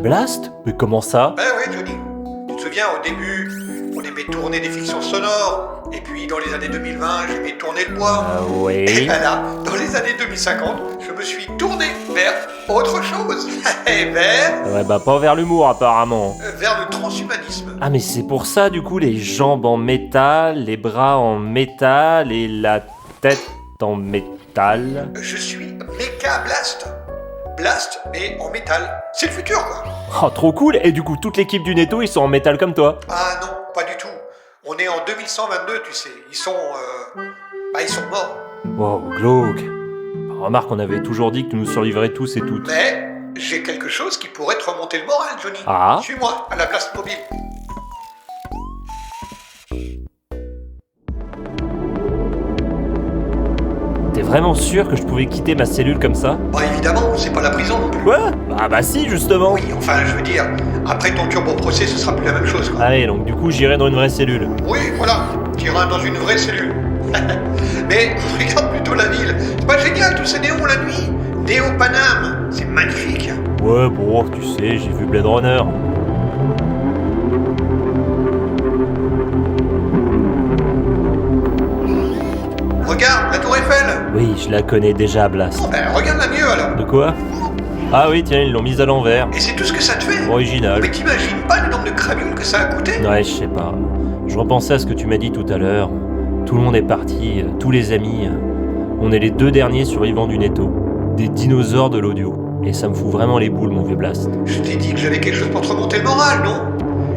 Blast? Mais comment ça? Ben oui, Johnny. Tu te souviens, au début, on aimait tourner des fictions sonores. Et puis, dans les années 2020, j'aimais tourner le bois. Oui. Et ben là, dans les années 2050, je me suis tourné vers autre chose. Et vers... Ouais, bah pas vers l'humour apparemment. vers le transhumanisme. Ah mais c'est pour ça du coup les jambes en métal, les bras en métal et la tête en métal. Je suis Mecha Blast. Blast, mais en métal. C'est le futur, quoi. Oh trop cool. Et du coup toute l'équipe du Netto ils sont en métal comme toi. Ah non, pas du tout. On est en 2122, tu sais. Ils sont morts. Wow, glauque. Remarque on avait toujours dit que tu nous survivrais tous et toutes. Mais j'ai quelque chose qui pourrait te remonter le moral, Johnny. Ah. Suis-moi à la place mobile. T'es vraiment sûr que je pouvais quitter ma cellule comme ça? Bah évidemment, c'est pas la prison non plus. Quoi? Bah si justement. Oui, enfin, je veux dire, après ton turbo-procès, ce sera plus la même chose, quoi. Allez donc du coup j'irai dans une vraie cellule. Oui, voilà, tu iras dans une vraie cellule. Mais regarde plutôt la ville. C'est pas génial, tous ces néons la nuit. Néo Paname, c'est magnifique. Ouais bon tu sais j'ai vu Blade Runner. Regarde, la tour Eiffel. Oui je la connais déjà Blast. Bon ben, regarde-la mieux alors. De quoi? Ah oui tiens ils l'ont mise à l'envers. Et c'est tout ce que ça te fait. Original. Mais t'imagines pas le nombre de cramules que ça a coûté? Ouais, je sais pas. Je repensais à ce que tu m'as dit tout à l'heure. Tout le monde est parti, tous les amis. On est les 2 derniers survivants du Netto. Des dinosaures de l'audio. Et ça me fout vraiment les boules, mon vieux Blast. Je t'ai dit que j'avais quelque chose pour te remonter le moral, non?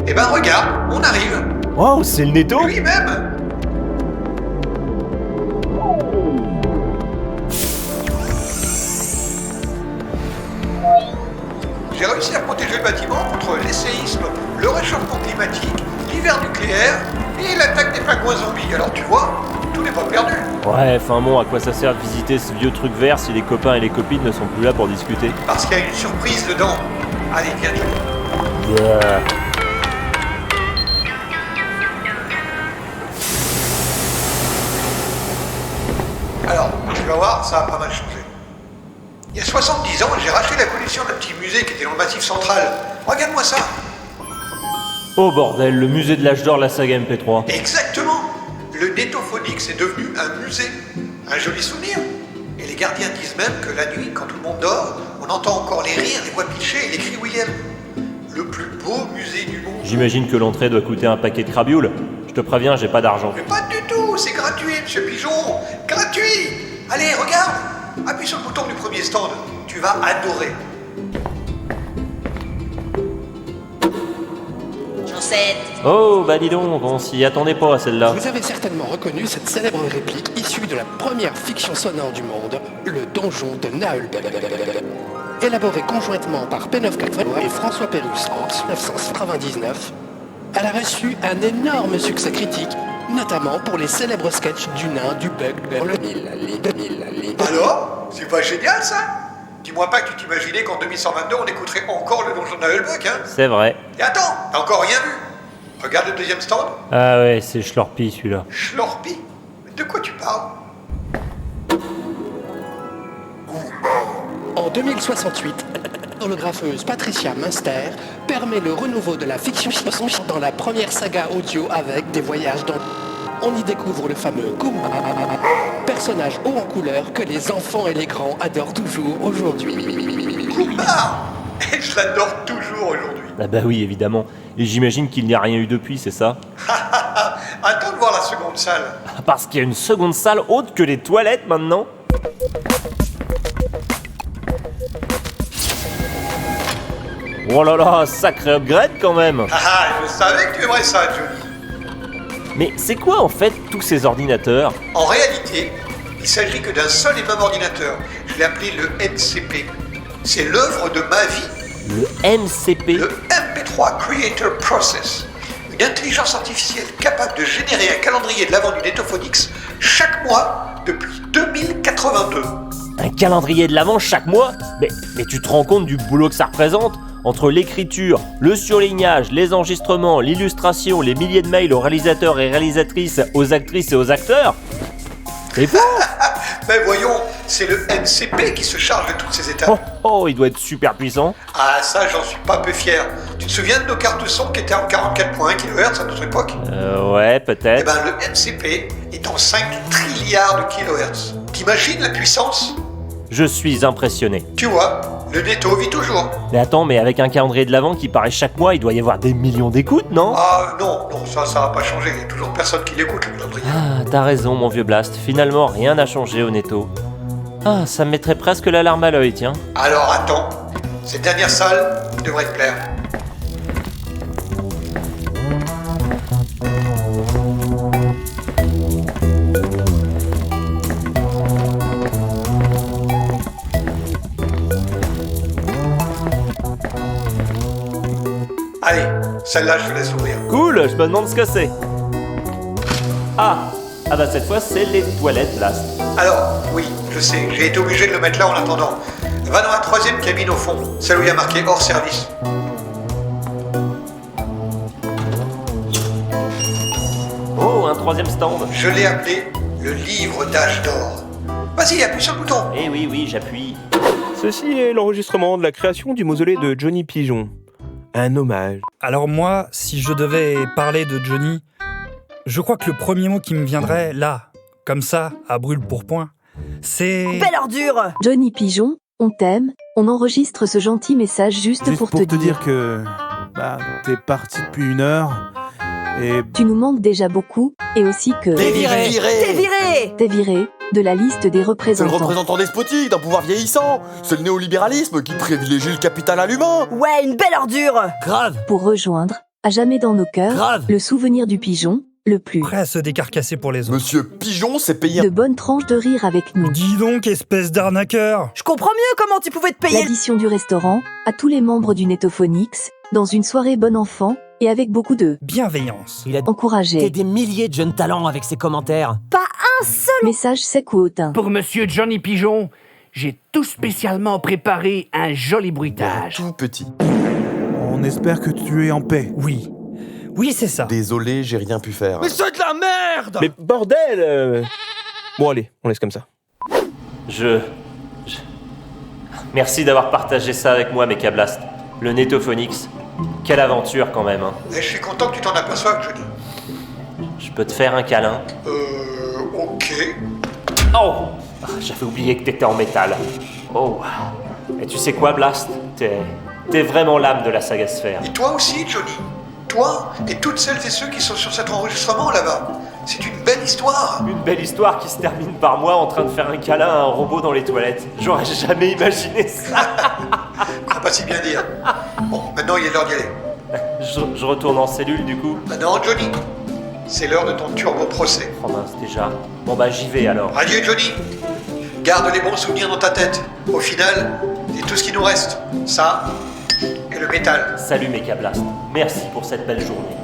Eh ben regarde, on arrive. Wow, c'est le Netto? Lui-même. J'ai réussi à protéger le bâtiment contre les séismes, le réchauffement climatique, l'hiver nucléaire et l'attaque des pingouins zombies. Alors tu vois, tout n'est pas perdu. Ouais, enfin bon, à quoi ça sert de visiter ce vieux truc vert si les copains et les copines ne sont plus là pour discuter? Parce qu'il y a une surprise dedans. Allez, viens, Johnny. Yeah. Alors, tu vas voir, ça a pas mal changé. Il y a 70 ans, j'ai racheté la collection d'un petit musée qui était dans le Massif central. Regarde-moi ça. Oh bordel, le musée de l'âge d'or, la saga MP3. Exactement. Le Netophonix est devenu un musée. Un joli souvenir. Et les gardiens disent même que la nuit, quand tout le monde dort, on entend encore les rires, les voix pitchées et les cris William. Le plus beau musée du monde. J'imagine que l'entrée doit coûter un paquet de crabioles. Je te préviens, j'ai pas d'argent. Mais pas du tout, c'est gratuit, monsieur Pigeon. Gratuit. Allez, regarde. Appuie sur le bouton du premier stand. Tu vas adorer. Chancette. Oh, bah dis donc, on s'y attendait pas à celle-là. Vous avez certainement reconnu cette célèbre réplique issue de la première fiction sonore du monde, le donjon de Naheulbeuk. Élaborée conjointement par P9 et François Pérusse en 1999, elle a reçu un énorme succès critique, notamment pour les célèbres sketchs du nain, du bug, Alors, c'est pas génial ça? Dis-moi pas que tu t'imaginais qu'en 2122 on écouterait encore le donjon de Naheulbeuk, hein? C'est vrai. Et attends, t'as encore rien vu? Regarde le deuxième stand. Ah ouais, c'est Schlorpy celui-là. Schlorpy? De quoi tu parles? En 2068, l'holographeuse Patricia Münster permet le renouveau de la fiction dans la première saga audio avec des voyages dans... On y découvre le fameux Kumba, personnage haut en couleur que les enfants et les grands adorent toujours aujourd'hui. Kumba! Et je l'adore toujours aujourd'hui. Ah bah oui, évidemment. Et j'imagine qu'il n'y a rien eu depuis, c'est ça? Attends de voir la seconde salle. Parce qu'il y a une seconde salle autre que les toilettes maintenant? Oh là là, sacré upgrade quand même! Ah, je savais que tu aimerais ça, Johnny. Mais c'est quoi en fait tous ces ordinateurs? En réalité, il s'agit que d'un seul et même ordinateur. Je l'ai appelé le MCP. C'est l'œuvre de ma vie. Le MCP? Le MP3 Creator Process. Une intelligence artificielle capable de générer un calendrier de l'avant du Netophonix chaque mois depuis 2082. Un calendrier de l'avant chaque mois? Mais tu te rends compte du boulot que ça représente? Entre l'écriture, le surlignage, les enregistrements, l'illustration, les milliers de mails aux réalisateurs et réalisatrices, aux actrices et aux acteurs? C'est fou! Mais voyons, c'est le MCP qui se charge de toutes ces étapes. Oh, il doit être super puissant. Ah ça, j'en suis pas peu fier. Tu te souviens de nos cartes son qui étaient en 44.1 kHz à notre époque? Ouais, Eh peut-être. ben le MCP est en 5 trilliards de kHz. T'imagines la puissance? Je suis impressionné. Tu vois, le Netto vit toujours. Mais attends, mais avec un calendrier de l'Avent qui paraît chaque mois, il doit y avoir des millions d'écoutes, non? Ah non, ça va pas changer. Il y a toujours personne qui l'écoute, le calendrier. Ah, t'as raison, mon vieux Blast. Finalement, rien n'a changé au Netto. Ah, ça me mettrait presque l'alarme à l'œil, tiens. Alors attends, cette dernière salle devrait te plaire. Allez, celle-là, je te laisse ouvrir. Cool, je me demande ce que c'est. Ah bah cette fois, c'est les toilettes, Blast. Alors, oui, je sais, j'ai été obligé de le mettre là en attendant. Va dans la 3e cabine au fond, celle où il y a marqué hors service. Oh, un 3e stand. Je l'ai appelé le livre d'âge d'or. Vas-y, appuie sur le bouton. Eh oui, j'appuie. Ceci est l'enregistrement de la création du mausolée de Johnny Pigeon. Un hommage. Alors moi, si je devais parler de Johnny, je crois que le premier mot qui me viendrait, là, comme ça, à brûle-pourpoint, c'est... Belle ordure! Johnny Pigeon, on t'aime, on enregistre ce gentil message juste pour te dire que t'es parti depuis 1 heure et tu nous manques déjà beaucoup, et aussi que T'es viré! t'es viré de la liste des C'est le représentants. représentant despotique d'un pouvoir vieillissant. C'est le néolibéralisme qui privilégie le capital à l'humain. Ouais, une belle ordure! Grave. Pour rejoindre, à jamais dans nos cœurs, Grave. le souvenir du pigeon, le plus. Prêt à se décarcasser pour les autres. Monsieur Pigeon s'est payé De bonnes tranches de rire avec nous. Dis donc, espèce d'arnaqueur! Je comprends mieux comment tu pouvais te payer. L'addition du restaurant, à tous les membres du Netophonix, dans une soirée bon enfant, et avec beaucoup de Bienveillance. Il a encouragés. des milliers de jeunes talents avec ses commentaires. Message sec ou hautain. Pour Monsieur Johnny Pigeon, j'ai tout spécialement préparé un joli bruitage. tout petit. on espère que tu es en paix. Oui. Oui, c'est ça. Désolé, j'ai rien pu faire. c'est de la merde! Mais bordel Bon allez, on laisse comme ça. Merci d'avoir partagé ça avec moi, Mecha Blast. Le Netophonix. Quelle aventure quand même, hein. Et je suis content que tu t'en aperçoives, Johnny. Je peux te faire un câlin? Ok. Oh! J'avais oublié que t'étais en métal. Oh. Et tu sais quoi, Blast? T'es vraiment l'âme de la saga Sphère. Et toi aussi, Johnny. Toi et toutes celles et ceux qui sont sur cet enregistrement là-bas. C'est une belle histoire. Une belle histoire qui se termine par moi en train de faire un câlin à un robot dans les toilettes. J'aurais jamais imaginé ça. Faut pas si bien dire. Bon, maintenant il est l'heure d'y aller. Je retourne en cellule du coup. Maintenant, Johnny, c'est l'heure de ton turbo-procès. Oh mince, déjà. Bon bah j'y vais alors. Adieu, Johnny. Garde les bons souvenirs dans ta tête. Au final, c'est tout ce qui nous reste. Ça et le métal. Salut Mecha Blast. Merci pour cette belle journée.